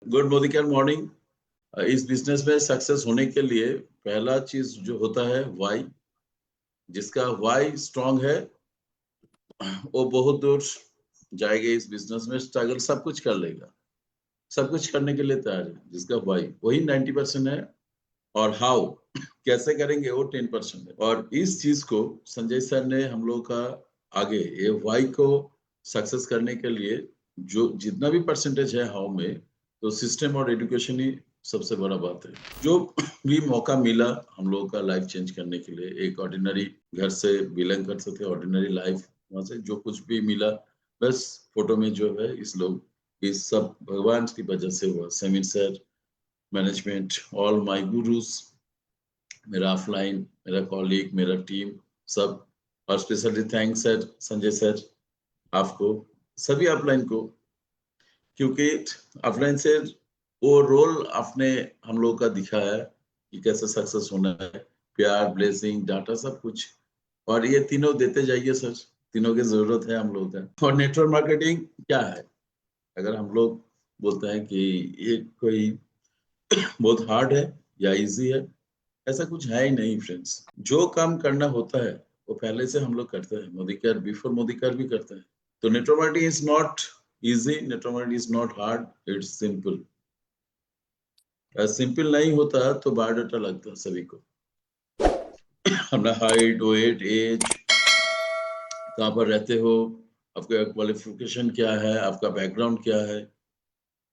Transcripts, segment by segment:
Good मोदिकर morning. इस business में सक्सेस होने के लिए पहला चीज जो होता है वाई। जिसका वाई स्ट्रांग है वो बहुत दूर जाएगा। इस बिजनेस में स्ट्रगल सब कुछ कर लेगा, सब कुछ करने के लिए तैयार है। जिसका वाई वही 90% है, और हाउ कैसे करेंगे वो 10% है। और इस चीज को संजय सर ने हम लोग का आगे ये वाई को सक्सेस करने के लिए जो जितना भी परसेंटेज है हाउ में, तो सिस्टम और एजुकेशन ही सबसे बड़ा बात है। जो भी मौका मिला हम लोगों का लाइफ चेंज करने के लिए, एक ऑर्डिनरी घर से बिलोंग करते थे, ऑर्डिनरी लाइफ, वहां से जो कुछ भी मिला बस फोटो में जो है इस लोग इस सब भगवान की वजह से हुआ। Sameer sir, management, all my gurus, मेरा ऑफलाइन, मेरा कॉलीग, मेरा टीम, सब। और specially thanks sir, Sanjay sir, आपको, सभी ऑफलाइन को, क्योंकि ऑफलाइन से वो रोल आपने हम लोग का दिखाया है कि कैसे सक्सेस होना है। प्यार, ब्लेसिंग, डाटा, सब कुछ। और ये तीनों देते जाइए सर, तीनों की जरूरत है हम लोग का। और नेटवर्क मार्केटिंग क्या है? अगर हम लोग बोलते हैं कि ये कोई बहुत हार्ड है या इजी है, ऐसा कुछ है ही नहीं फ्रेंड्स। जो काम करना होता है वो पहले से हम लोग करते हैं। मोदीकर, बिफोर मोदीकर भी करते हैं। तो network marketing is not easy, network marketing is not hard, it's simple. Simple नहीं होता तो बायोडाटा लगता है सभी को। अपना हाइट, वेट, एज, कहाँ पर रहते हो, आपका क्वालिफिकेशन क्या है, आपका बैकग्राउंड क्या है,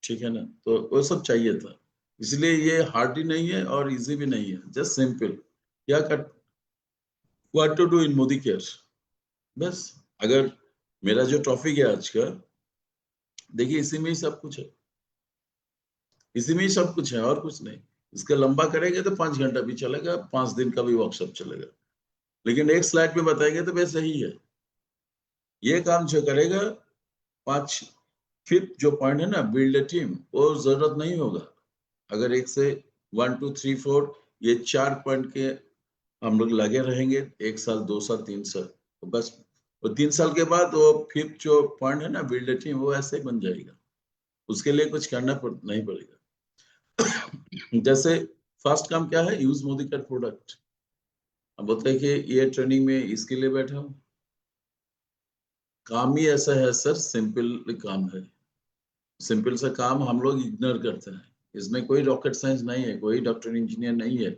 ठीक है ना? तो वो सब चाहिए था। इसलिए ये हार्ड ही नहीं है और इजी भी नहीं है, जस्ट सिंपल। क्या कर, what to do in Modicare, बस। अगर मेरा जो टॉपिक है आज का, देखिए इसी में ही सब कुछ है, इसी में ही सब कुछ है और कुछ नहीं। इसका लंबा करेंगे तो 5 घंटा भी चलेगा, 5 दिन का भी वर्कशॉप चलेगा, लेकिन एक स्लाइड में बताएंगे तो वैसे ही है। ये काम जो करेगा, 5 फिफ्थ जो पॉइंट है ना, बिल्ड अ टीम, वो जरूरत नहीं होगा। अगर एक से 1 2 3 4 ये 4 पॉइंट के हम लोग लगे रहेंगे, 1 साल, 2 साल, 3 साल, तो बस वो 3 साल के बाद वो फिफ्थ जो पॉइंट है ना, बिल्ड अ टीम, वो ऐसे ही बन जाएगा। उसके लिए कुछ करना नहीं पड़ेगा। जैसे फर्स्ट काम क्या है, यूज मोदी का प्रोडक्ट। अब बोलते हैं कि ये ट्रेनिंग में इसके लिए बैठा हूँ, काम ही ऐसा है सर, सिंपल काम है। सिंपल सा काम हम लोग इग्नोर करते हैं। इसमें कोई रॉकेट साइंस नहीं है, कोई डॉक्टर इंजीनियर नहीं है,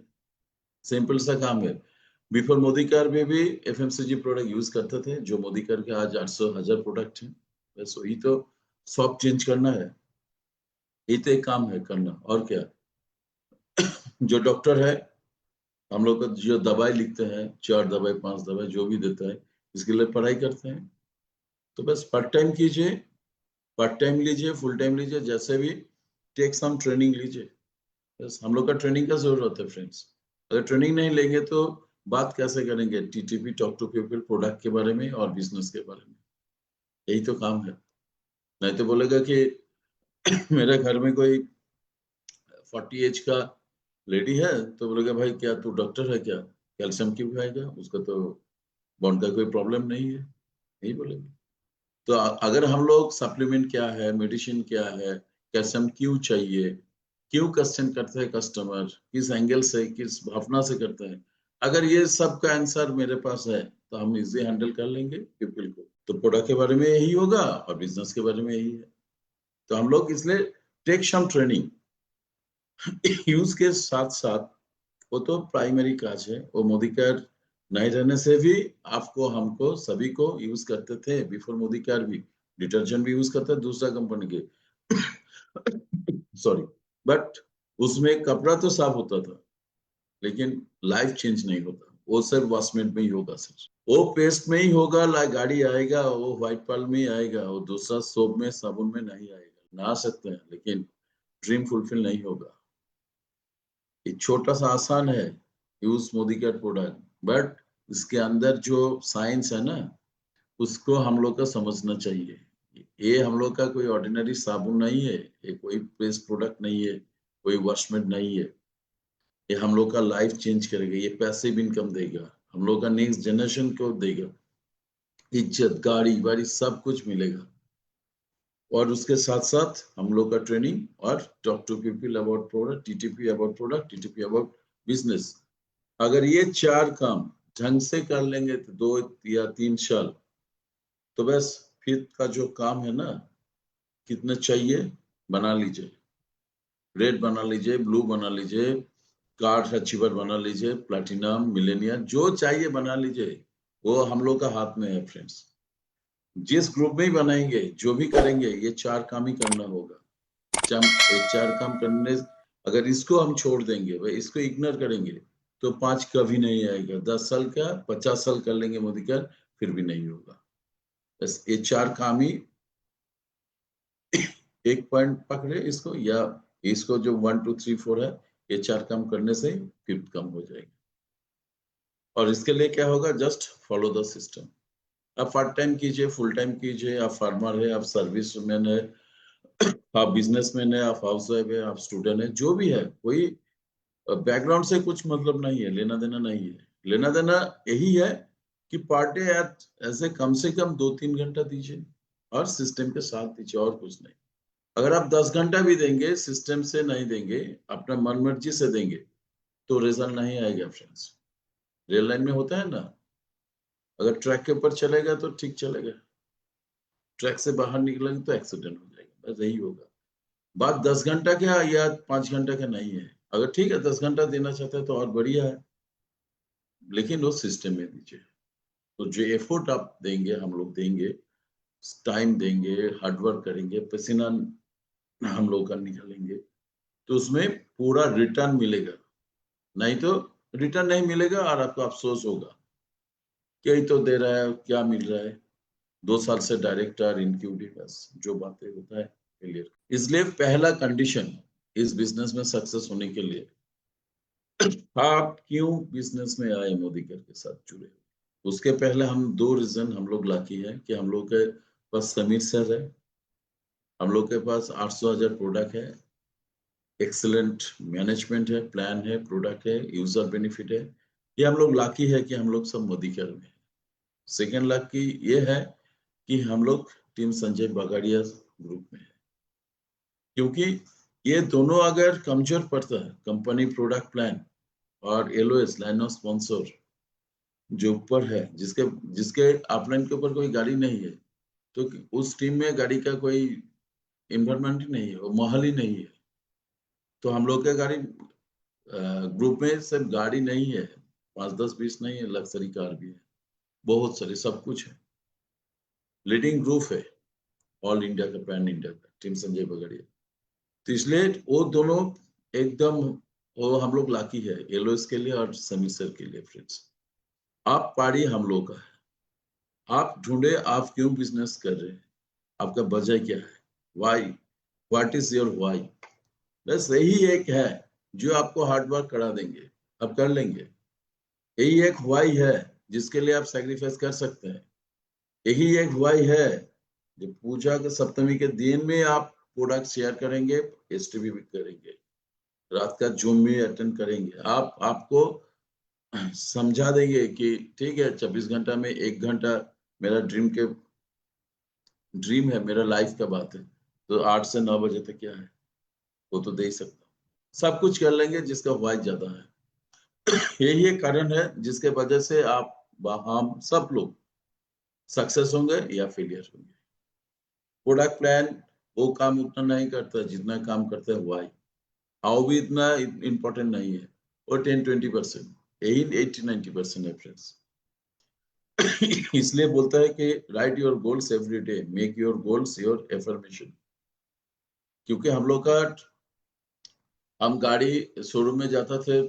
सिंपल सा काम है। बिफोर मोदी कार में भी एफएमसीजी प्रोडक्ट यूज करते थे। जो मोदी कार के आज 800 1000 प्रोडक्ट हैं, बस वही तो सब चेंज करना है। यही तो एक काम है करना, और क्या। जो डॉक्टर है हम लोग का, जो दवाई लिखते हैं, 4 दवाई 5 दवाई जो भी देता है, इसके लिए पढ़ाई करते हैं। तो बस पार्ट टाइम कीजिए, पार्ट टाइम लीजिए, फुल टाइम लीजिए, जैसे भी, टेक सम ट्रेनिंग लीजिए। बस हम लोग का ट्रेनिंग का जरूरत है फ्रेंड्स। अगर ट्रेनिंग नहीं लेंगे तो बात कैसे करेंगे TTP, talk to people, product के बारे में और बिजनेस के बारे में? यही तो काम है। नहीं तो बोलेगा कि मेरे घर में कोई 40 एज का लेडी है, तो बोलेगा भाई क्या तू डॉक्टर है क्या, कैल्शियम क्यों खाएगा, उसका तो बोन का कोई प्रॉब्लम नहीं है, नहीं बोलेगा। तो अगर हम लोग सप्लीमेंट क्या है, मेडिसिन क्या है, कैल्शियम क्यों चाहिए, क्यों क्वेश्चन करते हैं कस्टमर, किस एंगल से, किस भावना से करते हैं, अगर ये सब का आंसर मेरे पास है तो हम इजी हैंडल कर लेंगे पीपल को। तो प्रोडक्ट के बारे में यही होगा और बिजनेस के बारे में यही है। तो हम लोग इसलिए टेक सम ट्रेनिंग यूज के साथ साथ, वो तो प्राइमरी काज है, वो मोदी केयर नहीं रहने से भी आपको, हमको, सभी को यूज करते थे। बिफोर मोदी केयर भी डिटर्जेंट भी यूज करते दूसरा कंपनी के, सॉरी, बट उसमें कपड़ा तो साफ होता था, लेकिन लाइफ चेंज नहीं होता। वो सिर्फ वॉशमेंट में ही होगा सर, वो पेस्ट में ही होगा, लाइक गाड़ी आएगा वो व्हाइट पर्ल में ही आएगा, वो दूसरा सोप में, साबुन में नहीं आएगा। नहा सकते हैं लेकिन ड्रीम फुलफिल नहीं होगा। ये छोटा सा आसान है, यूज मोदी का प्रोडक्ट, बट इसके अंदर जो साइंस है ना, उसको हम लोग का समझना चाहिए। ये हम लोग का कोई ऑर्डिनरी साबुन नहीं है, ये कोई पेस्ट प्रोडक्ट नहीं है, कोई वॉशमेट नहीं है। ये हम लोग का लाइफ चेंज करेगा, ये पैसिव इनकम देगा, हम लोग का नेक्स्ट जनरेशन को देगा, इज्जत, गाड़ी वाड़ी सब कुछ मिलेगा। और उसके साथ साथ हम लोग का ट्रेनिंग और talk to people about product, TTP about product, TTP about business. अगर ये 4 काम ढंग से कर लेंगे तो 2 या 3 साल, तो बस फिर का जो काम है ना, कितने चाहिए बना लीजिए, रेड बना लीजिए, ब्लू बना लीजिए, कार्ड अचीवर बना लीजिए, प्लैटिनम, मिलेनियर, जो चाहिए बना लीजिए, वो हम लोग का हाथ में है फ्रेंड्स। जिस ग्रुप में ही बनाएंगे, जो भी करेंगे, ये 4 काम ही करना होगा। 4 काम करने, अगर इसको हम छोड़ देंगे, भाई इसको इग्नोर करेंगे, तो 5 कभी नहीं आएगा। 10 साल का 50 साल कर लेंगे मोदी कर, फिर भी नहीं होगा। बस ये 4 काम ही, एक पॉइंट पकड़े इसको, या इसको जो 1 2 3 4 है, ये 4 काम करने से फिफ्थ काम हो जाएगा। और इसके लिए क्या होगा, जस्ट फॉलो द सिस्टम। आप पार्ट टाइम कीजिए, फुल टाइम कीजिए, आप फार्मर है, आप सर्विस मैन है, आप बिजनेसमैन है, आप हाउस वाइफ है, आप स्टूडेंट है, जो भी है, कोई बैकग्राउंड से कुछ मतलब नहीं है, लेना देना नहीं है। लेना देना यही है कि पर डे ऐसे कम से कम 2-3 घंटा दीजिए, और सिस्टम के साथ दीजिए, और कुछ नहीं। अगर आप 10 घंटा भी देंगे, सिस्टम से नहीं देंगे, अपना मन मर्जी से देंगे, तो रिजल्ट नहीं आएगा फ्रेंड्स। रेल लाइन में होता है ना, अगर ट्रैक के ऊपर चलेगा तो ठीक चलेगा, ट्रैक से बाहर निकलेंगे तो एक्सीडेंट हो जाएगा, बस यही होगा। बात 10 घंटा का या 5 घंटा का नहीं है। अगर ठीक है 10 घंटा देना चाहते हैं तो और बढ़िया है, लेकिन वो सिस्टम में दीजिए। तो जो एफर्ट आप देंगे, हम लोग देंगे, टाइम देंगे, हार्डवर्क करेंगे, पसीना हम लोग का निकालेंगे, तो उसमें पूरा रिटर्न मिलेगा। नहीं तो रिटर्न नहीं मिलेगा और आपको अफसोस होगा, क्या ही तो दे रहा है, क्या मिल रहा है। 2 साल से डायरेक्टर इनक्यूटी, बस जो बातें होता है फेलियर। इसलिए पहला कंडीशन इस बिजनेस में सक्सेस होने के लिए, आप क्यों बिजनेस में आए मोदी के साथ जुड़े, उसके पहले हम 2 रीजन हम लोग लाकी है कि हम लोग के पास समीर सर है, हम लोग के पास 800,000 प्रोडक्ट है, एक्सीलेंट मैनेजमेंट है, प्लान है, प्रोडक्ट है, यूजर बेनिफिट है। ये हम लोग लाकी है कि हम लोग सब मोदी केयर में है। सेकेंड लाकी ये है कि हम लोग टीम संजय बगाड़िया ग्रुप में है, क्योंकि ये दोनों अगर कमजोर पड़ता है, कंपनी प्रोडक्ट प्लान और एलओएस लाइन ऑफ स्पॉन्सर जो ऊपर है, जिसके जिसके अपलाइन के ऊपर कोई गाड़ी नहीं है, तो उस टीम में गाड़ी का कोई इन्वायरमेंट ही नहीं है, वो माहौल ही नहीं है। तो हम लोग के गाड़ी ग्रुप में सिर्फ गाड़ी नहीं है, 5-10-20 नहीं है, लग्जरी कार भी है, बहुत सारी, सब कुछ है। लीडिंग ग्रुप है ऑल इंडिया का, पैन इंडिया का, टीम संजय बगड़िया। तो इसलिए वो दोनों एकदम, वो हम लोग लाकी है एलोएस के लिए और समीर सर के लिए। फ्रेंड्स, आप पाड़ी हम लोग का है, आप ढूंढे आप क्यों बिजनेस कर रहे हैं, आपका वजह क्या है, why, what is your why. बस यही एक है जो आपको हार्ड वर्क करा देंगे, आप कर लेंगे। यही एक वाई है जिसके लिए आप सैक्रिफाइस कर सकते हैं। यही एक वाई है जो पूजा के सप्तमी के दिन में आप प्रोडक्ट शेयर करेंगे, एसटीवी भी करेंगे, रात का जूम भी अटेंड करेंगे, आप आपको समझा देंगे कि ठीक है 24 घंटा में 1 घंटा मेरा ड्रीम है, मेरा लाइफ का बात है, तो 8 से 9 बजे तक क्या है, वो तो दे ही सकता हूँ। सब कुछ कर लेंगे जिसका वाइज ज्यादा है। यही एक कारण है जिसके वजह से आप, हम सब लोग सक्सेस होंगे या फेलियर होंगे। प्रोडक्ट प्लान वो काम उतना नहीं करता जितना काम करता है वाई। हाउ भी इतना इम्पोर्टेंट नहीं है, वो 10-20%, यही 80-90% है फ्रेंड्स। इसलिए बोलता है कि right your goals every day, make your goals your affirmation. क्योंकि हम लोग का, हम गाड़ी शोरूम में जाता थे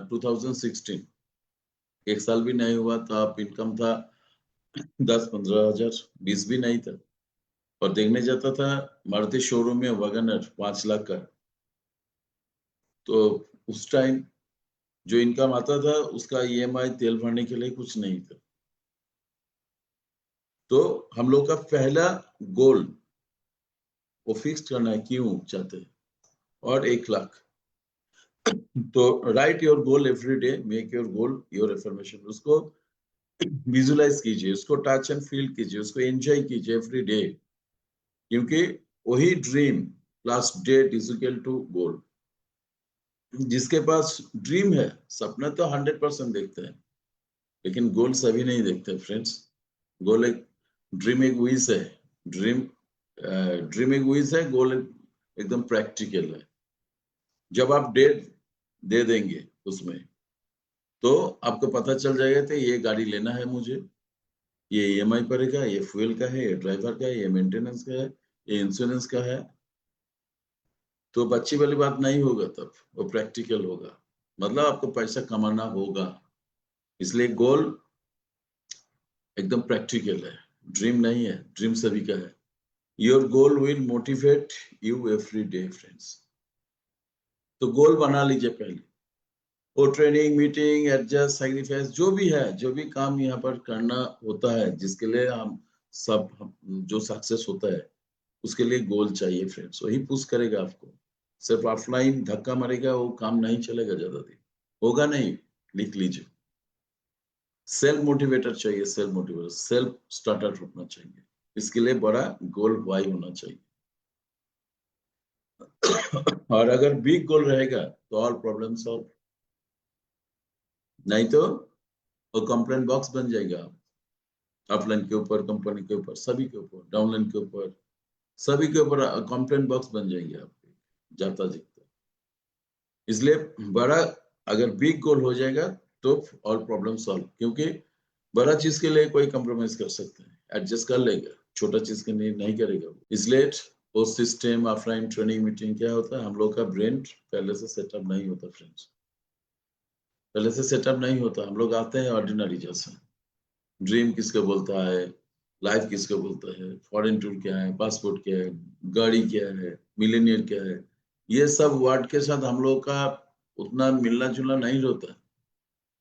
2016, 1 साल भी नहीं हुआ था, इनकम था 10-15 हजार, 20 भी नहीं था, और देखने जाता था मारुति शोरूम में वैगनर 5 लाख का। तो उस टाइम जो इनकम आता था उसका ईएमआई तेल भरने के लिए कुछ नहीं था। तो हम लोग का पहला गोल वो फिक्स करना है क्यों चाहते हैं, और 1 लाख। तो right your goal every day, make your goal your affirmation. उसको विजुलाइज कीजिए, उसको टच एंड फील कीजिए, उसको एंजॉय कीजिए एवरी डे, क्योंकि वही dream plus date is equal to goal. जिसके पास ड्रीम है, सपना तो 100% देखते हैं, लेकिन गोल सभी नहीं देखते फ्रेंड्स। गोल एक ड्रीम एक विश है, ड्रीम ड्रीम एक विश है, गोल एकदम प्रैक्टिकल है। जब आप डेट दे देंगे उसमें, तो आपको पता चल जाएगा कि ये गाड़ी लेना है मुझे, ये ईएमआई पड़ेगा, ये फ्यूल का है, ये ड्राइवर का है, ये मेंटेनेंस का है, ये इंश्योरेंस का है। तो बच्ची वाली बात नहीं होगा, तब वो प्रैक्टिकल होगा, मतलब आपको पैसा कमाना होगा। इसलिए गोल एकदम प्रैक्टिकल है, ड्रीम नहीं है। ड्रीम सभी का है। Your goal will motivate you every day friends. तो गोल बना लीजिए पहले। वो ट्रेनिंग, मीटिंग, एडजस्ट, सैक्रिफाइस जो भी है, जो भी काम यहाँ पर करना होता है, जिसके लिए हम जो सक्सेस होता है, उसके लिए गोल चाहिए फ्रेंड्स। वही पुश करेगा आपको। सिर्फ ऑफलाइन धक्का मारेगा वो काम नहीं चलेगा, ज्यादा दिन होगा नहीं। लिख लीजिए, सेल्फ मोटिवेटर चाहिए, सेल्फ मोटिवेटर, सेल्फ स्टार्टर होना चाहिए। इसके लिए बड़ा गोल वाई होना चाहिए। और अगर बिग गोल रहेगा तो ऑल प्रॉब्लम सॉल्व, नहीं तो वो कंप्लेंट बॉक्स बन जाएगा। ऑफलाइन के ऊपर, कंपनी के ऊपर, सभी के ऊपर, डाउनलाइन के ऊपर, सभी के ऊपर कंप्लेंट बॉक्स बन जाएंगे आपके, जाता जितना। इसलिए बड़ा अगर बिग गोल हो जाएगा तो ऑल प्रॉब्लम सॉल्व, क्योंकि बड़ा चीज के लिए कोई कॉम्प्रोमाइज कर सकते हैं, एडजस्ट कर लेगा, छोटा चीज के लिए नहीं करेगा। इसलिए वो सिस्टम, ऑफलाइन ट्रेनिंग, मीटिंग क्या होता है, हम लोग का ब्रेन पहले से सेटअप नहीं होता फ्रेंड्स, पहले से सेटअप नहीं होता। हम लोग आते हैं ऑर्डिनरी जैसा। ड्रीम किसको बोलता है, लाइफ किसको बोलता है, फॉरेन टूर क्या है, पासपोर्ट क्या है, गाड़ी क्या है, मिलेनियर क्या है, ये सब वर्ड के साथ हम लोग का उतना मिलना जुलना नहीं होता।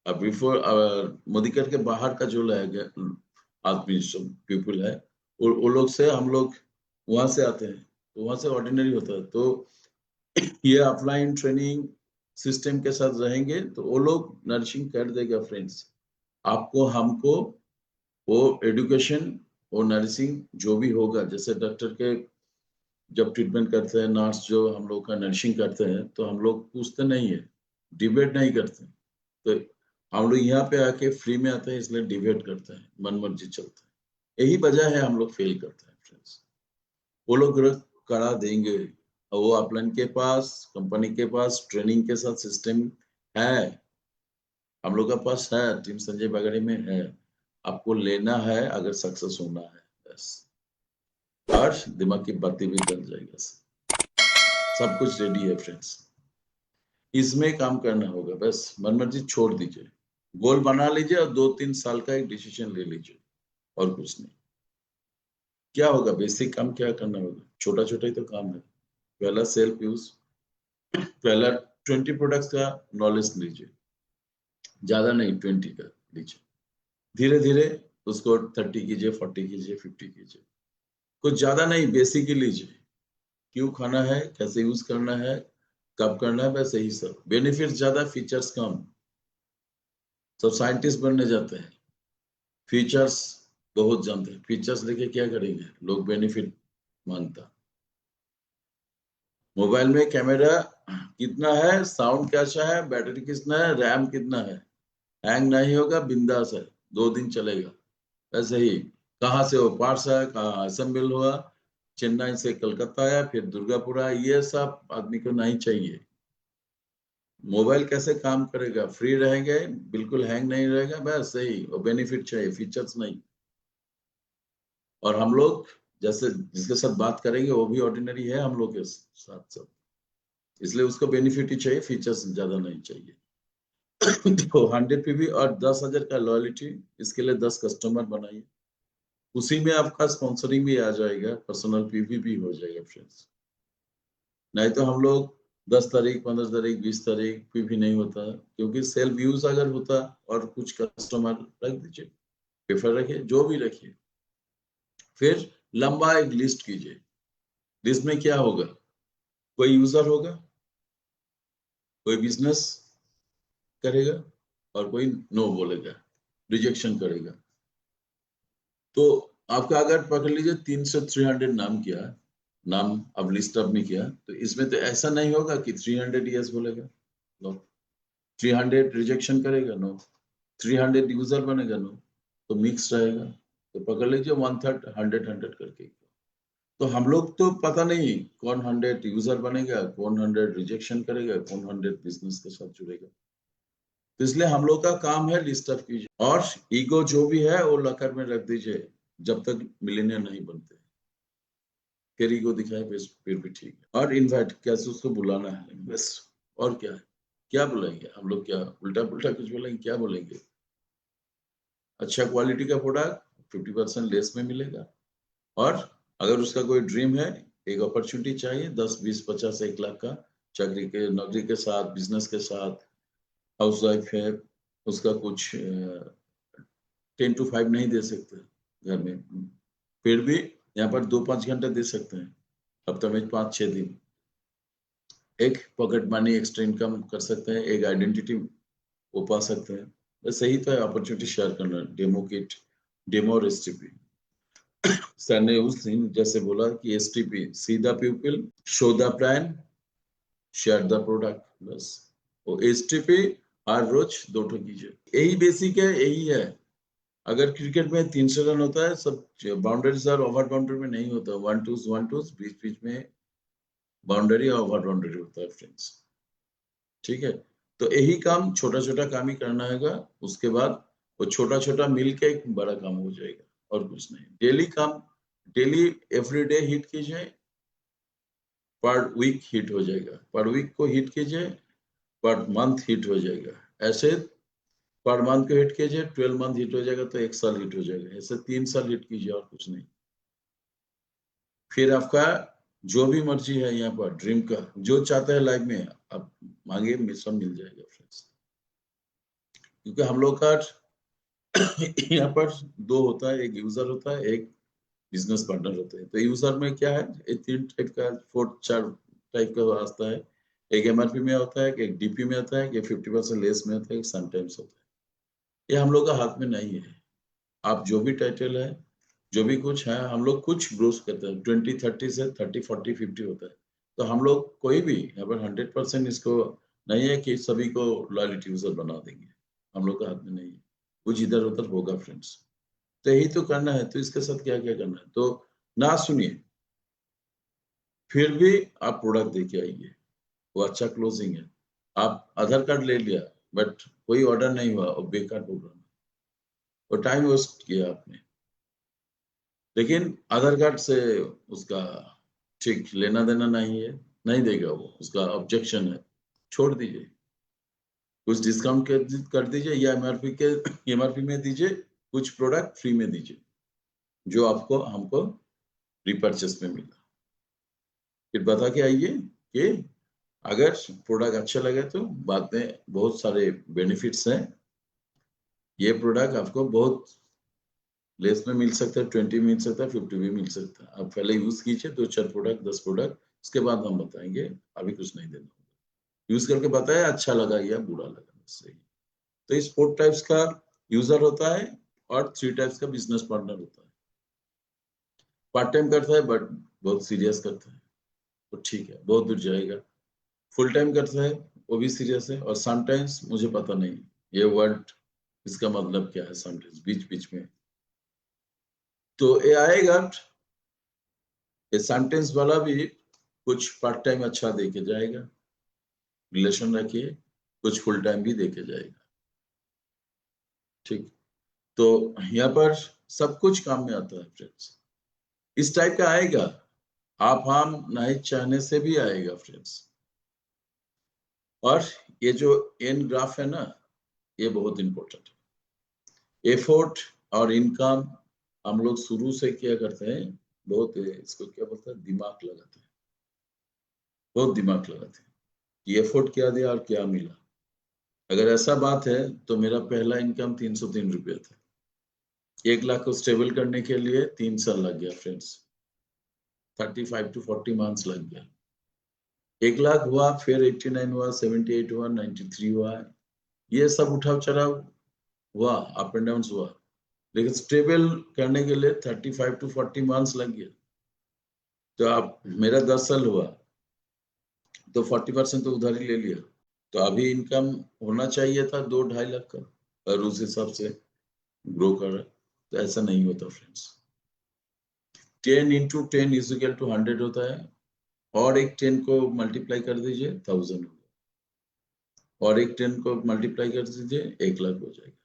अब बिफोर मोदीकर के बाहर का जो है आदमी, सब पीपल है, वो लोग से हम लोग वहां से आते हैं, तो वहां से ऑर्डिनरी होता है। तो ये ऑफलाइन ट्रेनिंग सिस्टम के साथ रहेंगे तो वो लोग नरिशिंग कर देगा फ्रेंड्स, आपको, हमको। वो एडुकेशन और नर्सिंग जो भी होगा, जैसे डॉक्टर के जब ट्रीटमेंट करते हैं, नर्स जो हम लोग का नर्सिंग करते हैं, तो हम लोग पूछते नहीं है, डिबेट नहीं करते। तो हम लोग यहाँ पे आके फ्री में आते हैं, इसलिए डिबेट करते हैं, मन मर्जी चलता है। यही वजह है हम लोग फेल करते हैं फ्रेंड्स। वो लोग करा देंगे, और वो अपलाइन के पास, कंपनी के पास ट्रेनिंग के साथ सिस्टम है, हम लोग का पास है, टीम संजय बगड़ी में है। आपको लेना है अगर सक्सेस होना है, बस। और दिमाग की बत्ती भी जल जाएगा, सब कुछ रेडी है फ्रेंड्स। इसमें काम करना होगा, बस मन मर्जी छोड़ दीजिए, गोल बना लीजिए और 2-3 साल का एक डिसीजन ले लीजिए, और कुछ नहीं। क्या होगा, बेसिक काम क्या करना होगा, छोटा छोटा ही तो काम है। पहला सेल्फ यूज, पहला 20 प्रोडक्ट्स का नॉलेज लीजिए, ज्यादा नहीं, 20 का लीजिए। धीरे धीरे उसको 30 कीजिए, 40 कीजिए, 50 कीजिए, कुछ ज्यादा नहीं, बेसिक ही लीजिए। क्यों खाना है, कैसे यूज करना है, कब करना है, बस यही सब। बेनिफिट ज्यादा, फीचर्स कम। सब साइंटिस्ट बनने जाते हैं, फीचर्स बहुत जानते हैं। फीचर्स लेके क्या करेंगे लोग, बेनिफिट मानता। मोबाइल में कैमरा कितना है, साउंड कैसा है, बैटरी कितना है, रैम कितना है, हैंग नहीं होगा, बिंदास है, 2 दिन चलेगा। ऐसे ही कहाँ से वो पार्ट्स है, कहाँ असेंबल हुआ, चेन्नई से कलकत्ता आया, फिर दुर्गापुर आया, ये सब आदमी को नहीं चाहिए। मोबाइल कैसे काम करेगा, फ्री रहेंगे, बिल्कुल हैंग नहीं रहेगा, बस सही। और बेनिफिट चाहिए, फीचर्स नहीं। और हम लोग जैसे जिसके साथ बात करेंगे वो भी ऑर्डिनरी है हम लोग के साथ सब, इसलिए उसको बेनिफिट ही चाहिए, फीचर्स ज्यादा नहीं चाहिए। तो 100 पीवी और 10,000 का लॉयलिटी, इसके लिए 10 कस्टमर बनाइए, उसी में आपका स्पॉन्सरिंग भी आ जाएगा, पर्सनल पीवी भी हो जाएगा फ्रेंड्स। नहीं तो हम लोग 10 तारीख, 15 तारीख, 20 तारीख पीवी नहीं होता, क्योंकि सेल्फ यूज अगर होता और कुछ कस्टमर रख दीजिए, प्रेफर रखिए, जो भी रखिए। फिर लंबा एक लिस्ट कीजिए, लिस्ट में क्या होगा, कोई यूजर होगा, कोई बिजनेस करेगा, और कोई नो बोलेगा, रिजेक्शन करेगा। तो आपका अगर पकड़ लीजिए 300-300 नाम किया, नाम अब लिस्ट अप नहीं किया, तो इसमें तो ऐसा नहीं होगा कि 300 यस बोलेगा, नो। 300 रिजेक्शन करेगा, नो। 300 यूजर बनेगा, नो। तो मिक्स रहेगा, तो पकड़ लीजिए 1/3 100 करके। तो हम लोग तो पता नहीं कौन 100 यूजर बनेगा, कौन 100 रिजेक्शन करेगा, कौन 100 बिजनेस के साथ जुड़ेगा। तो इसलिए हम लोग का काम है लिस्ट अप कीजिए, और ईगो जो भी है वो लकर में रख दीजिए जब तक मिलेनियर नहीं बनते। फिर ईगो दिखाए फिर भी ठीक है। और इनवाइट कैसे उसको बुलाना है बस, और क्या है, क्या बुलाएंगे हम लोग, क्या उल्टा पुल्टा कुछ बोलेंगे, क्या बोलेंगे? अच्छा क्वालिटी का प्रोडक्ट 50% लेस में मिलेगा, और अगर उसका कोई ड्रीम है, एक अपॉर्चुनिटी चाहिए 10 20 50 1 लाख का, चाकरी के नौकरी के साथ, बिजनेस के साथ, हाउस वाइफ है, उसका कुछ 10 to 5 नहीं दे सकते घर में, फिर भी यहाँ पर 2-5 घंटे दे सकते हैं, हफ्ते में 5-6 दिन, एक पॉकेट मनी एक्स्ट्रा इनकम कर सकते हैं, एक आइडेंटिटी वो पा सकते हैं। बस यही तो है अपॉर्चुनिटी शेयर करना, डेमो किट, डेमो और एसटीपी। सर ने उस दिन जैसे बोला कि STP see the people, show the plan, share the product, बस। वो एसटीपी हर रोज 2 ठो कीजिए, यही बेसिक है, यही है। अगर क्रिकेट में 300 रन होता है, सब बाउंड्रीज और ओवर बाउंड्री में नहीं होता, 1-2 बीच बीच में बाउंड्री और ओवर बाउंड्री होता है फ्रेंड्स, ठीक है। तो यही काम, छोटा छोटा काम ही करना है, उसके बाद वो छोटा छोटा मिलके एक बड़ा काम हो जाएगा, और कुछ नहीं। डेली काम, डेली एवरी डे हिट कीजिए, पर वीक हिट हो जाएगा, पर वीक को हिट कीजिए, पर मंथ हिट हो जाएगा, ऐसे पर मंथ को हिट कीजिए, 12 मंथ हिट हो जाएगा, तो 1 साल हिट हो जाएगा, ऐसे 3 साल हिट कीजिए, और कुछ नहीं। फिर आपका जो भी मर्जी है यहाँ पर, ड्रीम का जो चाहते हैं लाइफ में, आप मांगे सब मिल जाएगा फ्रेंड्स। क्योंकि हम लोग का यहाँ पर 2 होता है, एक यूजर होता है, एक बिजनेस पार्टनर होते हैं। तो यूजर में क्या है, ये 3 टाइप का, 4 टाइप का रास्ता है। एक एमआरपी में होता है, एक डीपी में होता है, एक 50% लेस में होता है, एक समटाइम्स होता है। ये हम लोग का हाथ में नहीं है। आप जो भी टाइटल है, जो भी कुछ है, हम लोग कुछ ब्रोस करते हैं, 20-30 से 30-40-50 होता है। तो हम लोग कोई भी यहाँ पर 100% इसको नहीं है कि सभी को लॉयल्टी यूजर बना देंगे, हम लोग का हाथ में नहीं है। कुछ इधर उधर होगा फ्रेंड्स, तो यही तो करना है। तो इसके साथ क्या क्या करना है, तो ना सुनिए, फिर भी आप प्रोडक्ट देके आइए, वो अच्छा क्लोजिंग है। आप आधार कार्ड ले लिया, बट कोई ऑर्डर नहीं हुआ, और बेकार प्रोग्राम, और टाइम वेस्ट किया आपने। लेकिन आधार कार्ड से उसका ठीक लेना देना नहीं है, नहीं देगा वो, उसका ऑब्जेक्शन है, छोड़ दीजिए। कुछ डिस्काउंट कर दीजिए, या एमआरपी में दीजिए, कुछ प्रोडक्ट फ्री में दीजिए, जो आपको हमको रिपर्चेस में मिला। फिर बता के आइए कि अगर प्रोडक्ट अच्छा लगे तो बाद में बहुत सारे बेनिफिट्स हैं, ये प्रोडक्ट आपको बहुत लेस में मिल सकता है, 20 मिल सकता है, 50 भी मिल सकता है। आप पहले यूज कीजिए 2-4 प्रोडक्ट, 10 प्रोडक्ट, उसके बाद हम बताएंगे, अभी कुछ नहीं देना। यूज करके बताया अच्छा लगा या बुरा लगा, सही। तो इस 4 टाइप्स का यूजर होता है, और 3 टाइप्स का बिजनेस पार्टनर होता है। पार्ट टाइम करता है, बट बहुत सीरियस करता है, तो ठीक है, बहुत दूर जाएगा। फुल टाइम करता है, वो भी सीरियस है। और समटाइम्स मुझे पता नहीं ये वर्ड इसका मतलब क्या है, समटाइम्स बीच बीच में, तो ये आएगा। ये सेंटेंस वाला भी कुछ पार्ट टाइम अच्छा दे के जाएगा, रिलेशन रखिए, कुछ फुल टाइम भी दे के जाएगा, ठीक। तो यहाँ पर सब कुछ काम में आता है फ्रेंड्स, इस टाइप का आएगा, आप हम नहीं चाहने से भी आएगा फ्रेंड्स। और ये जो एन ग्राफ है ना, ये बहुत इंपॉर्टेंट है। एफोर्ट और इनकम हम लोग शुरू से क्या करते हैं, बहुत इसको क्या बोलते हैं, दिमाग लगाते हैं, बहुत दिमाग लगाते हैं कि एफोर्ट क्या दिया और क्या मिला। अगर ऐसा बात है, तो मेरा पहला इनकम 303 रुपया था, 1 लाख को स्टेबल करने के लिए 3 साल लग गया फ्रेंड्स, 35 to 40 मंथ्स लग गया। 1 लाख हुआ, फिर 89 हुआ, 78 हुआ, 93 हुआ, ये सब उठाव चढ़ाव हुआ, अप एंड डाउन हुआ, लेकिन स्टेबल करने के लिए 35 to 40 मंथ्स लग गया। तो आप मेरा 10 साल हुआ तो 40% तो उधार ही ले लिया, तो अभी इनकम होना चाहिए था 2-2.5 लाख का, और उस हिसाब से ग्रो कर रहा है। तो ऐसा नहीं होता friends. 10 into 10 is equal to 100 होता है, और एक 10 को मल्टीप्लाई कर दीजिए 1000 होगा, और एक 10 को मल्टीप्लाई कर दीजिए 1 लाख हो जाएगा।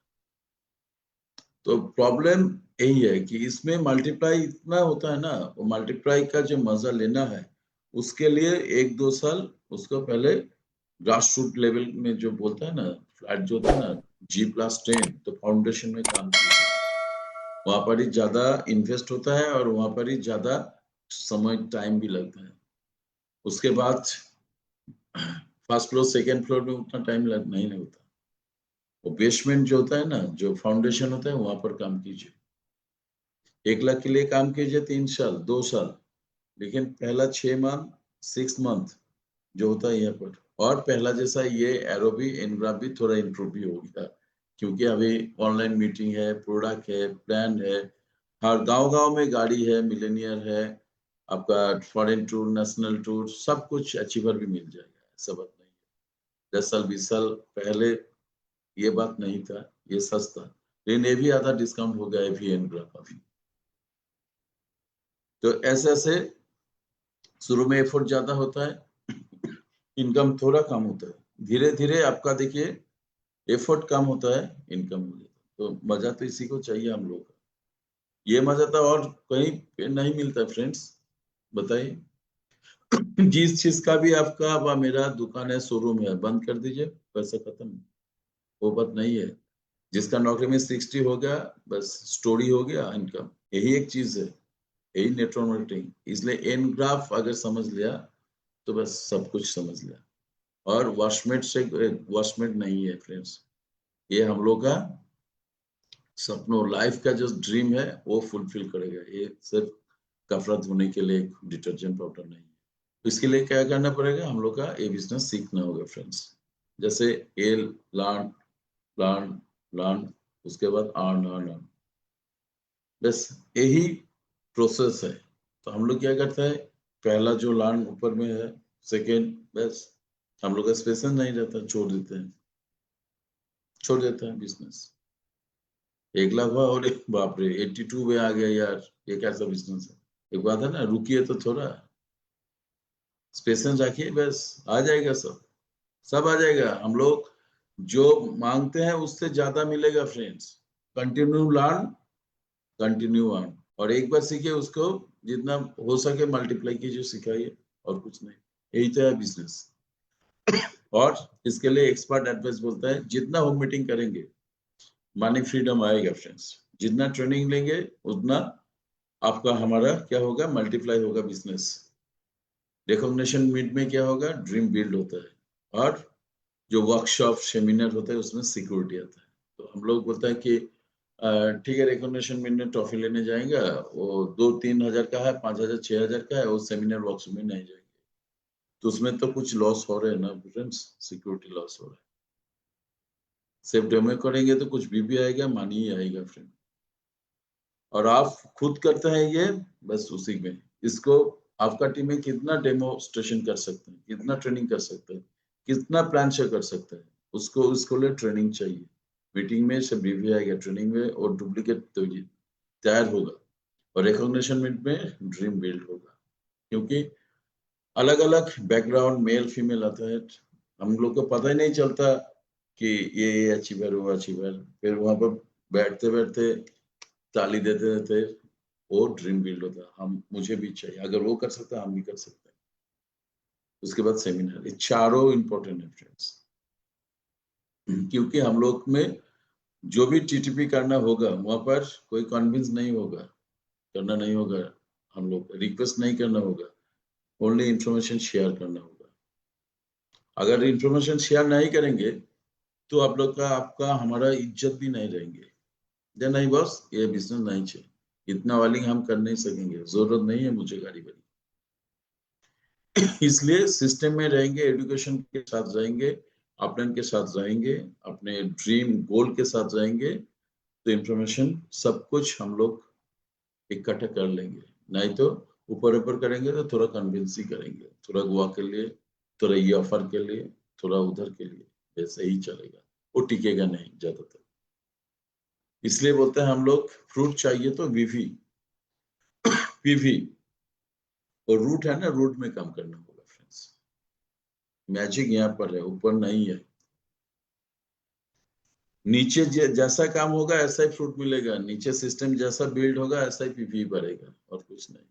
तो प्रॉब्लम यही है कि इसमें मल्टीप्लाई इतना होता है ना, वो मल्टीप्लाई का जो मजा लेना है उसके लिए 1-2 साल उसको पहले ग्रास रूट लेवल में जो बोलता है ना, फ्लैट जो होता है ना G+10, तो फाउंडेशन में काम कीजिए, वहां पर ही ज्यादा इन्वेस्ट होता है और वहां पर ही ज्यादा समय टाइम भी लगता है। उसके बाद फर्स्ट फ्लोर सेकेंड फ्लोर में उतना टाइम लग नहीं होता। वो बेसमेंट जो होता है ना, जो फाउंडेशन होता है, वहां पर काम कीजिए। 1 लाख के लिए काम कीजिए 3 साल 2 साल, लेकिन पहला 6 मंथ 6 मंथ जो होता है यहाँ पर, और पहला जैसा ये एरो भी एनग्राफ भी थोड़ा इम्प्रूव भी हो गया, क्योंकि अभी ऑनलाइन मीटिंग है, प्रोडक्ट है, प्लान है, हर गांव-गांव में गाड़ी है, मिलेनियर है, आपका फॉरेन टूर, नेशनल टूर, सब कुछ अचीवर भी मिल जाएगा, ऐसा बात नहीं है। 10 साल 20 साल पहले ये बात नहीं था, ये सच था, लेकिन ये भी आधा डिस्काउंट हो गया है भी एनग्राफ अभी। तो ऐसे ऐसे शुरू में एफर्ट ज्यादा होता है, इनकम थोड़ा कम होता है, धीरे धीरे आपका देखिए एफर्ट कम होता है, इनकम हो जाता है। तो मजा तो इसी को चाहिए हम लोग का, ये मजा तो और कहीं पे नहीं मिलता फ्रेंड्स, बताइए। जिस चीज का भी आपका, अब मेरा दुकान है, शोरूम है, बंद कर दीजिए, पैसा खत्म, वो बात नहीं है। जिसका नौकरी में 60 हो गया, बस स्टोरी हो गया, इनकम, यही एक चीज है, यही नेटवर्क मार्केटिंग। इसलिए एन ग्राफ अगर समझ लिया तो बस सब कुछ समझ लिया। और वॉशमेट से वॉशमेट नहीं है फ्रेंड्स, ये हम लोग का सपनों, लाइफ का जो ड्रीम है वो फुलफिल करेगा। ये सिर्फ कपड़ा धोने के लिए एक डिटर्जेंट पाउडर नहीं है। तो इसके लिए क्या करना पड़ेगा, हम लोग का ये बिजनेस सीखना होगा फ्रेंड्स। जैसे ए लर्न लर्न लर्न, उसके बाद अर्न अर्न अर्न, बस यही प्रोसेस है। तो हम लोग क्या करते हैं, पहला जो लर्न ऊपर में है, सेकेंड, बस हम लोग का स्पेशल नहीं रहता, छोड़ देते हैं बिजनेस। 1 लाख हुआ और एक बाप रे 82 में आ गया यार, ये कैसा बिजनेस है। एक बात है ना, रुकिए तो थोड़ा, पेशेंस रखिए, बस आ जाएगा सब, सब आ जाएगा। हम लोग जो मांगते हैं उससे ज्यादा मिलेगा friends. Continue learn, continue earn, और एक बार सीखे उसको जितना हो सके मल्टीप्लाई कीजिए, सिखाइए, और कुछ नहीं, यही तो है बिजनेस। और इसके लिए एक्सपर्ट एडवाइस बोलता है, जितना होम मीटिंग करेंगे मनी फ्रीडम आएगा फ्रेंड्स, जितना ट्रेनिंग लेंगे उतना आपका हमारा क्या होगा, मल्टीप्लाई होगा बिजनेस। रिकॉग्निशन मीट में क्या होगा, ड्रीम बिल्ड होता है, और जो वर्कशॉप सेमिनार होता है उसमें सिक्योरिटी आता है। तो हम लोग बोलते हैं कि ठीक है, रिकॉग्निशन मीट में ट्रॉफी लेने जाएंगे, वो 2-3 हजार का है, 5,000 6,000 का है, वो सेमिनार वर्कशॉप में नहीं जाएंगे, तो उसमें तो कुछ लॉस हो रहे हैं ना फ्रेंड्स, सिक्योरिटी लॉस हो रहा है। सिर्फ डेमो करेंगे तो कुछ भी आएगा, मनी ही आएगा फ्रेंड। और आप खुद करते हैं ये, बस उसी में इसको, आपका टीम में कितना डेमोस्ट्रेशन कर सकते हैं, कितना ट्रेनिंग कर सकते हैं, कितना प्लान शेयर कर सकते हैं, उसको उसको लिए ट्रेनिंग चाहिए। मीटिंग में सब रिव्यू आएगा, ट्रेनिंग में और डुप्लीकेट तो ये तैयार होगा, और रिकॉग्निशन मीट में ड्रीम बिल्ड होगा। क्योंकि अलग अलग बैकग्राउंड मेल फीमेल आता है, हम लोग को पता ही नहीं चलता कि ये अचीवर वो अचीवर, फिर वहां पर बैठते बैठते ताली देते देते वो ड्रीम बिल्ड होता है, हम मुझे भी चाहिए, अगर वो कर सकता है हम भी कर सकते हैं। उसके बाद सेमिनार, ये चारों इंपॉर्टेंट है फ्रेंड्स। क्योंकि हम लोग में जो भी टीटीपी करना होगा वहां पर कोई कन्विंस नहीं होगा, करना नहीं होगा, हम लोग रिक्वेस्ट नहीं करना होगा, ओनली इंफॉर्मेशन शेयर करना होगा। अगर इंफॉर्मेशन शेयर नहीं करेंगे तो आप लोग का, आपका हमारा इज्जत भी नहीं रहेंगे, जे नहीं बस ये बिजनेस नहीं चाहिए, इतना वालिंग हम कर नहीं सकेंगे, जरूरत नहीं है मुझे गाड़ी वाली। इसलिए सिस्टम में रहेंगे, एजुकेशन के साथ रहेंगे, अपने के साथ रहेंगे, अपने ड्रीम गोल के साथ रहेंगे, तो इंफॉर्मेशन सब कुछ हम लोग इकट्ठा कर लेंगे। नहीं तो ऊपर ऊपर करेंगे तो थोड़ा कन्विंस ही करेंगे, थोड़ा गोवा के लिए, थोड़ा ये ऑफर के लिए, थोड़ा उधर के लिए, ऐसे ही चलेगा, वो टिकेगा नहीं ज्यादातर। इसलिए बोलते हैं हम लोग फ्रूट चाहिए तो वीवी पीवी और रूट है ना, रूट में काम करना होगा फ्रेंड्स। मैजिक यहाँ पर है, ऊपर नहीं है। नीचे जैसा काम होगा ऐसा ही फ्रूट मिलेगा, नीचे सिस्टम जैसा बिल्ड होगा ऐसा ही पीवी बढ़ेगा, और कुछ नहीं।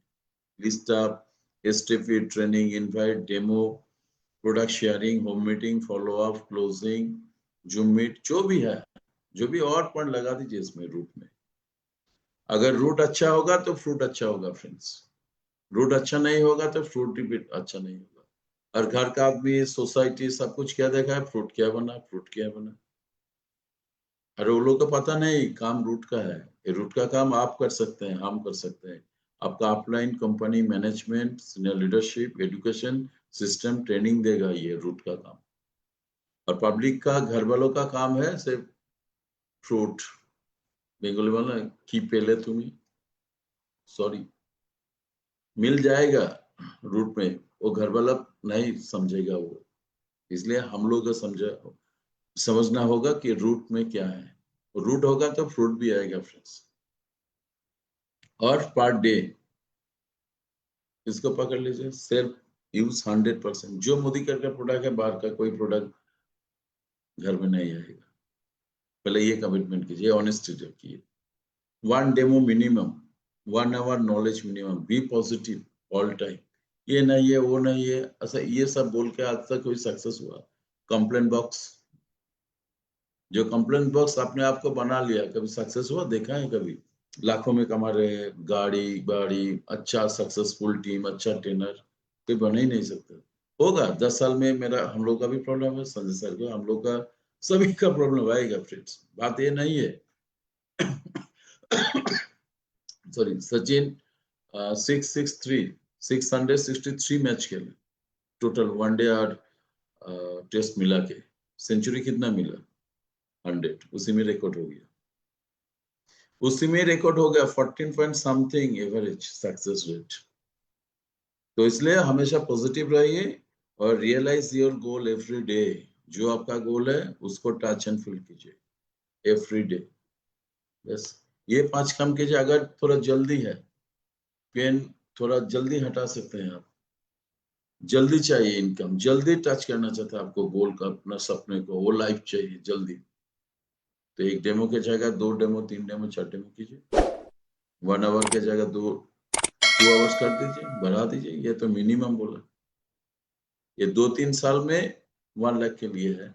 List up, STP, training, invite, demo, product sharing, home meeting, follow up, closing, zoom meet, जो भी है, जो भी और पॉइंट लगा दीजिए इसमें रूट में। अगर रूट अच्छा होगा तो फ्रूट अच्छा होगा फ्रेंड्स, रूट अच्छा नहीं होगा तो फ्रूट भी अच्छा नहीं होगा। और घर का आदमी, सोसाइटी, सब कुछ क्या देखा है, फ्रूट क्या बना, फ्रूट क्या बना। अरे वो लोग को पता नहीं काम रूट का है। ये रूट का काम आप कर सकते हैं, हम कर सकते हैं। आपका offline company management, senior leadership, education system training देगा, ये रूट का काम। और पब्लिक का, घर वालों का काम है सिर्फ फ्रूट। बेंगोली वाला की पहले तुम्हें, सॉरी, मिल जाएगा रूट में, वो घर वाला नहीं समझेगा वो। इसलिए हम लोग को समझना होगा कि रूट में क्या है। रूट होगा तो फ्रूट भी आएगा फ्रेंड्स। और पर डे इसको पकड़ लीजिए, सेल्फ यूज 100%। जो मोदी का प्रोडक्ट है, बाहर का कोई प्रोडक्ट घर में नहीं आएगा। पहले ये कमिटमेंट कीजिए, ऑनेस्टी रखिए। 1 demo minimum, 1 hour knowledge minimum, be positive all time. ये नहीं है, वो नहीं है, ऐसा ये सब बोल के आज तक कोई सक्सेस हुआ? कंप्लेंट बॉक्स, जो कंप्लेंट बॉक्स अपने आप को बना लिया, कभी सक्सेस हुआ देखा है कभी? लाखों में कमा रहे हैं, गाड़ी बाड़ी, अच्छा सक्सेसफुल टीम, अच्छा ट्रेनर, कोई बन ही नहीं सकता। होगा 10 साल में। मेरा, हम लोग का भी प्रॉब्लम है, संजय सर का, हम लोग का, सभी का प्रॉब्लम आएगा फ्रेंड्स। बात ये नहीं है। सॉरी, सचिन 663 मैच खेले टोटल, वनडे और टेस्ट मिला के। सेंचुरी कितना मिला? 100, उसी में रिकॉर्ड हो गया। उसी में रिकॉर्ड हो गया 14 point something average success rate. तो इसलिए हमेशा पॉजिटिव रहिए और realise your goal every day. जो आपका गोल है उसको टच एंड फील कीजिए एवरी डे। बस ये 5 काम कीजिए। अगर थोड़ा जल्दी है, पेन थोड़ा जल्दी हटा सकते हैं आप। जल्दी चाहिए इनकम, जल्दी टच करना चाहता है आपको गोल का, अपना सपने को, वो लाइफ चाहिए जल्दी। तो एक डेमो के जगह 2 डेमो, 3 डेमो, 4 डेमो कीजिए। 1 आवर के जगह 2 आवर्स कर दीजिए, बढ़ा दीजिए। ये तो मिनिमम बोला। ये 2-3 साल में 1 लाख के लिए है।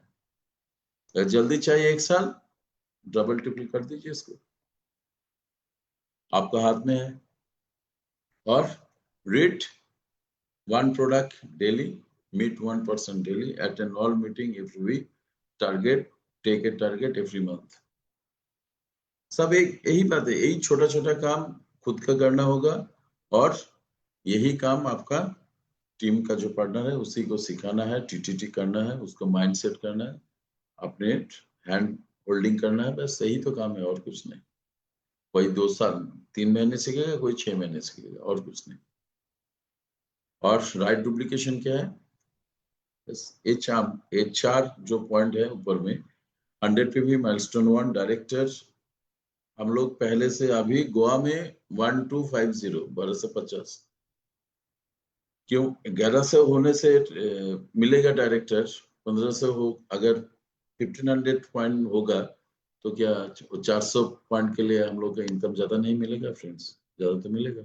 अगर जल्दी चाहिए 1 साल, डबल ट्रिपल कर दीजिए इसको, आपका हाथ में है। और read 1 product daily, meet 1 person daily, attend all meeting every week, target, take a target every month. सब एक यही बात है, यही छोटा छोटा काम खुद का करना होगा। और यही काम आपका टीम का जो पार्टनर है उसी को सिखाना है, टीटीटी करना है, उसको माइंड सेट करना है, अपने हैंड होल्डिंग करना है। बस यही तो काम है, और कुछ नहीं। कोई 2 साल 3 महीने सीखेगा, कोई 6 महीने सीखेगा, और कुछ नहीं। और राइट डुप्लीकेशन क्या है? बस HR जो पॉइंट है ऊपर में, 100 पे भी माइलस्टोन 1 डायरेक्टर। हम लोग पहले से अभी गोवा में 1250, 1250। क्यों? 1100 होने से मिलेगा डायरेक्टर, 1500 हो। अगर 1500 पॉइंट होगा तो क्या 400 पॉइंट के लिए हम लोग का इनकम ज्यादा नहीं मिलेगा फ्रेंड्स? ज्यादा तो मिलेगा,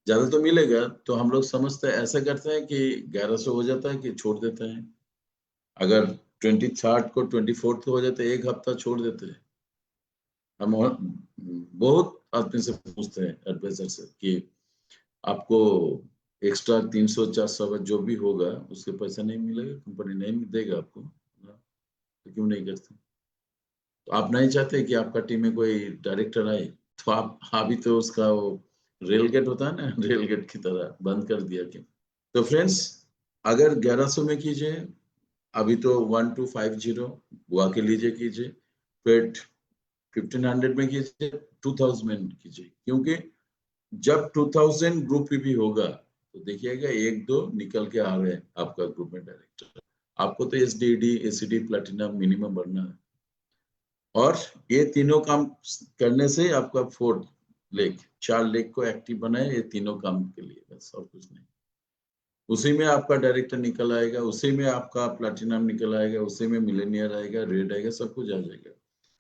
ज्यादा तो मिलेगा। तो हम लोग समझते हैं, ऐसा करते हैं कि 1100 हो जाता है कि छोड़ देते हैं। अगर 23rd को 24th हो जाते हैं, 1 हफ्ता छोड़ देते हैं। हम बहुत आदमी से पूछते हैं, एडवाइजर से, कि आपको एक्स्ट्रा 300-400 का जो भी होगा उसके पैसा नहीं मिलेगा, कंपनी नहीं देगा आपको, तो क्यों नहीं करते? तो आप नहीं चाहते कि आपका टीम में कोई डायरेक्टर आए? तो आप अभी तो उसका वो रेल गेट होता है ना, रेल गेट की तरह बंद कर दिया क्यों? तो फ्रेंड्स, अगर 1100 में कीजिए, अभी तो 1250 हुआ के लीजिए कीजिए, फिर 1500 में कीजिए, 2000 में कीजिए। क्योंकि जब 2000 ग्रुप भी होगा तो देखिएगा 1-2 निकल के आ रहे हैं आपका ग्रुप में डायरेक्टर। आपको तो SDD, ACD, प्लैटिनम मिनिमम बनना है, और ये तीनों काम करने से आपका 4 लेग को एक्टिव बनाए, ये तीनों काम के लिए, बस और कुछ नहीं। उसी में आपका डायरेक्टर निकल आएगा, उसी में आपका प्लैटिनम निकल आएगा, उसी में मिलेनियर आएगा, रेड आएगा, सब कुछ आ जाएगा।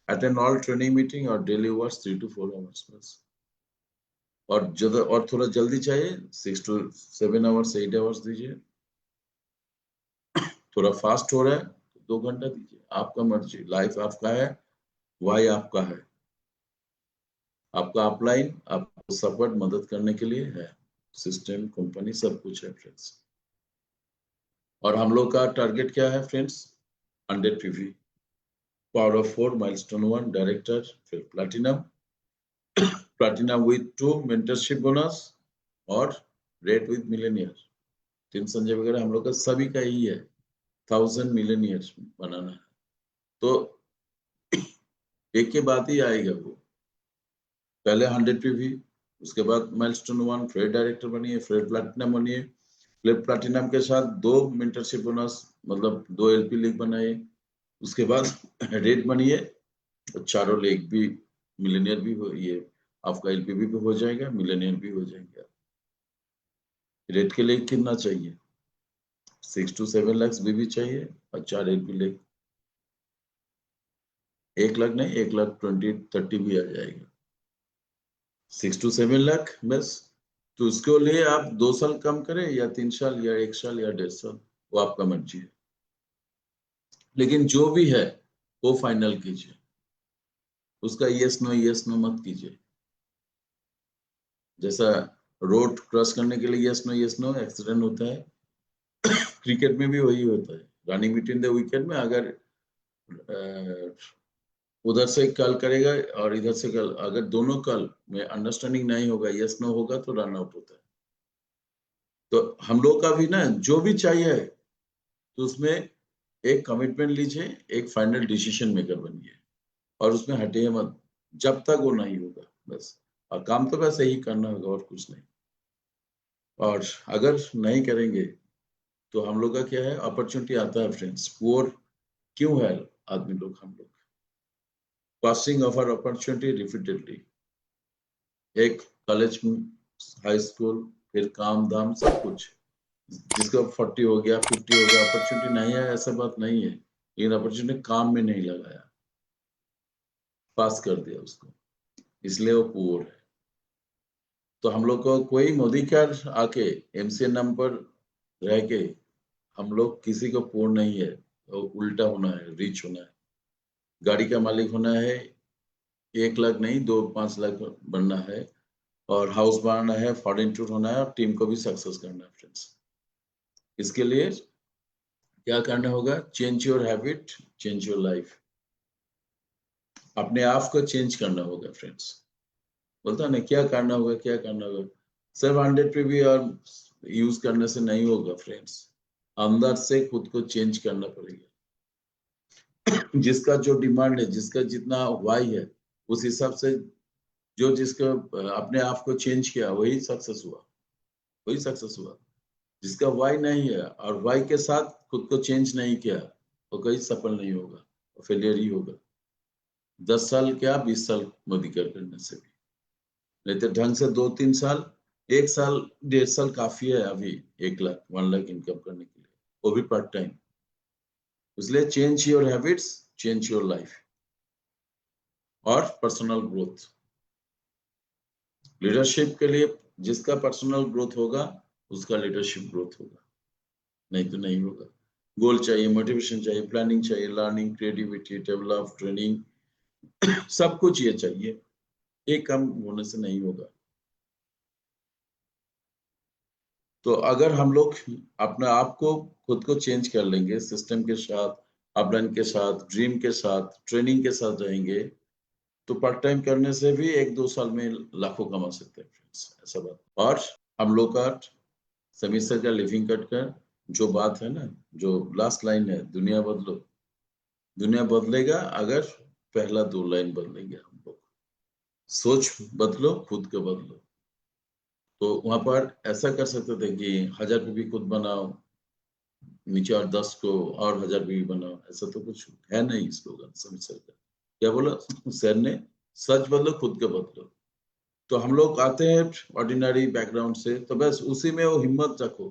अटेंड ऑल ट्रेनिंग मीटिंग और डेली वर्क 3 to 4 आवर्स बस। और थोड़ा जल्दी चाहिए 6 to 7 आवर्स, 8 आवर्स दीजिए। थोड़ा फास्ट हो रहा है तो 2 घंटा दीजिए, आपका मर्जी। लाइफ आपका है, वाई आपका है, आपका अपलाइन आपको सपोर्ट मदद करने के लिए है, सिस्टम कंपनी सब कुछ है फ्रेंड्स। और हम लोग का टारगेट क्या है friends? 100 PV, power of 4, milestone 1, director, फिर प्लैटिनम विद 2 मेंटरशिप बोनस, और read with Millionaire. Team Sanjay वगैरह हम लोग का सभी का ही है, 1000 मिलेनियर बनाना है। तो एक के बाद ही आएगा वो, पहले 100 PV, उसके बाद माइलस्टोन 1, फिर डायरेक्टर बनिए, फिर प्लैटिनम बनिए, फिर प्लैटिनम के साथ 2 मेंटरशिप बोनस, मतलब 2 LP लीग बनाए, उसके बाद रेड बनिए, चारों लेग भी, मिलेनियर भी हो, ये आपका LPV भी हो जाएगा, मिलेनियर भी हो जाएंगे। रेड के लिए कितना चाहिए? 6 to 7 लाख भी चाहिए, और 4 LP लेग। 1 लाख नहीं, 1,20,30 भी आ जाएगा। 6 to 7 लाख बस। तो उसके लिए आप 2 साल कम करें, या 3 साल, या 1 साल, या 1.5 साल, वो आपका मर्जी है। लेकिन जो भी है वो फाइनल कीजिए, उसका यस नो मत कीजिए। जैसा रोड क्रॉस करने के लिए यस नो एक्सीडेंट होता है, क्रिकेट में भी वही होता है। रनिंग बिटवीन द विकेट में अगर उधर से कॉल करेगा और इधर से कॉल, अगर दोनों कॉल में अंडरस्टैंडिंग नहीं होगा, यस नो होगा, तो रन आउट होता है। तो हम लोग का भी ना जो भी चाहिए तो उसमें एक कमिटमेंट लीजिए, एक फाइनल डिसीजन मेकर बनिए, और उसमें हटिए मत जब तक वो नहीं होगा, बस। और काम तो बस यही करना होगा, और कुछ नहीं। और अगर नहीं करेंगे तो हम लोग का क्या है, अपॉर्चुनिटी आता है फ्रेंड्स। पुअर क्यों है आदमी लोग, हम लोग passing off our opportunity repeatedly, एक कॉलेज, हाई स्कूल, फिर काम धाम सब कुछ। जिसका 40 हो गया, 50 हो गया, अपॉर्चुनिटी नहीं है ऐसा बात नहीं है, लेकिन अपॉर्चुनिटी काम में नहीं लगाया, पास कर दिया उसको, इसलिए वो पुअर है। तो हम लोग को कोई मोदी का आके MCA नंबर रह के हम लोग किसी को पुअर नहीं है, तो उल्टा होना है, रिच होना है, गाड़ी का मालिक होना है, 1 लाख नहीं 2-5 लाख बनना है, और हाउस बनाना है, फॉरेन टूर होना है, और टीम को भी सक्सेस करना है फ्रेंड्स। इसके लिए क्या करना होगा? Change your habit, change your life. अपने आप को चेंज करना होगा फ्रेंड्स। बोलता ना क्या करना होगा, क्या करना होगा, सिर्फ 100 पे भी और यूज करने से नहीं होगा फ्रेंड्स, अंदर से खुद को चेंज करना पड़ेगा। जिसका जो डिमांड है, जिसका जितना वाई है, उस हिसाब से जो जिसका अपने आप को चेंज किया वही सक्सेस हुआ, वही सक्सेस हुआ। जिसका वाई नहीं है और वाई के साथ खुद को चेंज नहीं किया, वो कहीं सफल नहीं होगा, फेलियर ही होगा। 10 साल क्या, 20 साल मोदी करने से भी नहीं, तो ढंग से 2-3 साल, 1 साल 1.5 साल काफी है अभी 1 लाख 1 लाख इनकम करने के लिए, वो भी पार्ट टाइम। इसलिए change your habits, change your life, और पर्सनल ग्रोथ। लीडरशिप के लिए जिसका पर्सनल ग्रोथ होगा उसका लीडरशिप ग्रोथ होगा, नहीं तो नहीं होगा। गोल चाहिए, मोटिवेशन चाहिए, प्लानिंग चाहिए, लर्निंग, क्रिएटिविटी, डेवलप, ट्रेनिंग, सब कुछ ये चाहिए, एक काम होने से नहीं होगा। तो अगर हम लोग अपने आप को खुद को चेंज कर लेंगे, सिस्टम के साथ, अपलाइन के साथ, ड्रीम के साथ, ट्रेनिंग के साथ रहेंगे, तो पार्ट टाइम करने से भी 1-2 साल में लाखों कमा सकते हैं फ्रेंड्स, ऐसा बात। और हम लोग का सेमेस्टर का लिविंग कट कर जो बात है ना, जो लास्ट लाइन है, दुनिया बदलो, दुनिया बदलेगा अगर पहला 2 लाइन बदलेंगे हम लोग। सोच बदलो, खुद को बदलो। तो वहां पर ऐसा कर सकते थे कि 1000 भी खुद बनाओ, नीचे और 10 को और 1000 भी बनाओ, ऐसा तो कुछ है नहीं स्लोगन समित सर का। क्या बोला सर ने? सच बदलो खुद के बदलो। तो हम लोग आते हैं ऑर्डिनरी बैकग्राउंड से, तो बस उसी में वो हिम्मत रखो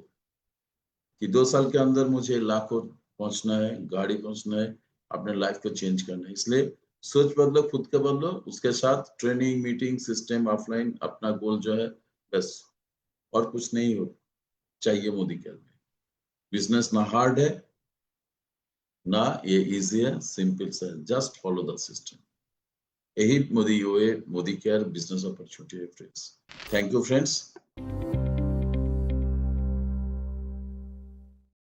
कि 2 साल के अंदर मुझे लाखों पहुंचना है, गाड़ी पहुंचना है, अपने लाइफ को चेंज करना है। इसलिए सोच बदलो खुद के बदलो, उसके साथ ट्रेनिंग, मीटिंग, सिस्टम, ऑफलाइन अपना गोल जो है, बस और कुछ नहीं हो चाहिए मोदी केयर में। बिजनेस ना हार्ड है, ना ये इजी है, सिंपल सा है, जस्ट फॉलो द सिस्टम। यही मोदी यूए, मोदी केयर बिजनेस अपॉर्चुनिटी है फ्रेंड्स। Thank you friends.